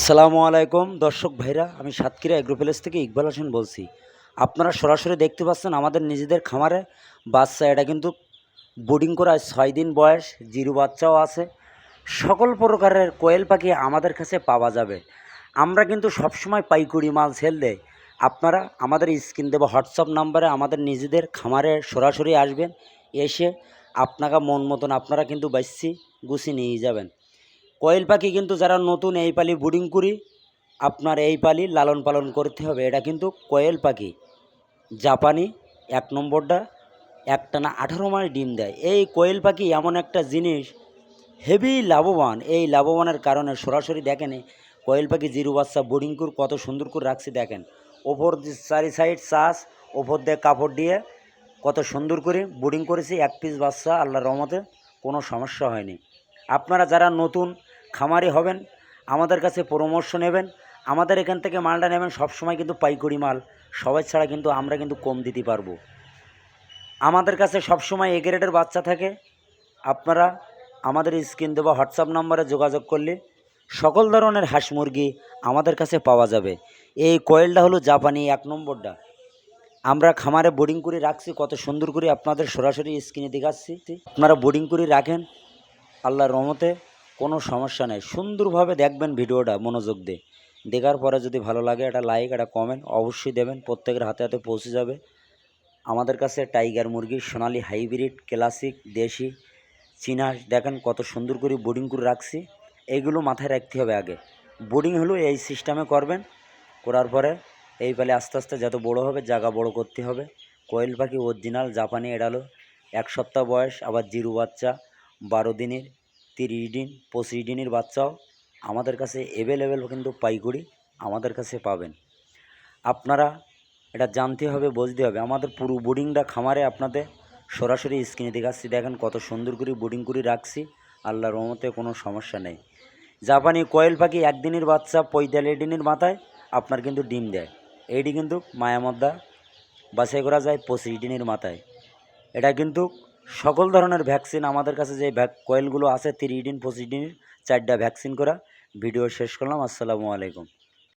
আসসালামু আলাইকুম দর্শক ভাইরা, আমি সাতক্ষীরা এগ্রো প্যালেস থেকে ইকবাল হোসেন বলছি। আপনারা সরাসরি দেখতে পাচ্ছেন আমাদের নিজেদের খামারে বাচ্চা। এটা কিন্তু বোর্ডিং করা 6 দিন বয়স, জিরো বাচ্চাও আছে। সকল প্রকারের কোয়েল পাখি আমাদের কাছে পাওয়া যাবে। আমরা কিন্তু সবসময় পাইকারি মাল সেল দেই। আপনারা আমাদের স্ক্রিন দেওয়া হোয়াটসঅ্যাপ নাম্বারে আমাদের নিজেদের খামারে সরাসরি আসবেন, এসে আপনারা মন মতন আপনারা কিন্তু বাচ্চি গুছিয়ে নিয়ে যাবেন। কোয়েল পাখি কিন্তু যারা নতুন এই পালি ব্রিডিং করি, আপনার এই পালি লালন পালন করতে হবে। এটা কিন্তু কোয়েল পাখি জাপানি ১ নম্বরটা, একটানা ১৮ মাস ডিম দেয়। এই কোয়েল পাখি এমন একটা জিনিস, হেভি লাভবান। এই লাভবানের কারণে সরাসরি দেখেন কোয়েল পাখি জিরো বাচ্চা বোর্ডিং করে কত সুন্দর করে রাখছি। দেখেন ওপর চারি সাইড চাষ, ওপর দিয়ে কাপড় দিয়ে কত সুন্দর করে বোর্ডিং করেছি। এক পিস বাচ্চা আল্লাহর রহমতে কোনো সমস্যা হয়নি। আপনারা যারা নতুন খামারি হবেন, আমাদের কাছে পরামর্শ নেবেন, আমাদের এখান থেকে মালটা নেবেন। সবসময় কিন্তু পাইকারি মাল, সবাই ছাড়া কিন্তু আমরা কিন্তু কম দিতে পারবো। আমাদের কাছে সবসময় এ গ্রেডের বাচ্চা থাকে। আপনারা আমাদের স্ক্রিন দেওয়া হোয়াটসঅ্যাপ নাম্বারে যোগাযোগ করলে সকল ধরনের হাঁস মুরগি আমাদের কাছে পাওয়া যাবে। এই কোয়েলটা হলো জাপানি ১ নম্বরটা। আমরা খামারে বোর্ডিং করে রাখছি কত সুন্দর করে, আপনাদের সরাসরি স্ক্রিনে দেখাচ্ছি। আপনারা বোর্ডিং করে রাখেন, আল্লাহর রহমতে কোনো সমস্যা নেই। সুন্দরভাবে দেখবেন ভিডিওটা মনোযোগ দিয়ে। দেখার পরে যদি ভালো লাগে একটা লাইক, একটা কমেন্ট অবশ্যই দেবেন। প্রত্যেকের হাতে হাতে পৌঁছে যাবে। আমাদের কাছে টাইগার মুরগি, সোনালি হাইব্রিড, ক্লাসিক, দেশি, চীনা দেখেন কত সুন্দর করে বোর্ডিং করে রাখছি। এইগুলো মাথায় রাখতে হবে। আগে বোর্ডিং হলো এই সিস্টেমে করবেন, করার পরে এই পালে আস্তে আস্তে যত বড় হবে জায়গা বড় করতে হবে। কোয়েল পাখি অরিজিনাল জাপানি, এটা হলো 1 সপ্তাহ বয়স। আবার জিরো বাচ্চা 12 দিনের, 30 দিন, 25 দিনের বাচ্চাও আমাদের কাছে অ্যাভেলেবেল কিন্তু পাইকারি আমাদের কাছে পাবেন। আপনারা এটা জানতে হবে, বুঝতে হবে। আমাদের পুরো বোর্ডিংটা খামারে আপনাদের সরাসরি স্ক্রিনে দেখাচ্ছি। দেখেন কত সুন্দর করে বোর্ডিং করে রাখছি, আল্লাহর রহমতে কোনো সমস্যা নেই। জাপানি কোয়েল পাখি 1 দিনের বাচ্চা 45 দিনের মাথায় আপনার কিন্তু ডিম দেয়। এইটি কিন্তু মায়ামদ্দা বাছাই করা যায় 25 দিনের মাথায়। এটা কিন্তু সকল ধরনের ভ্যাকসিন আমাদের কাছে যে কোয়েলগুলো আছে 30 দিন 25 দিনের 4টা ভ্যাকসিন করা। ভিডিও শেষ করলাম। আসসালামু আলাইকুম।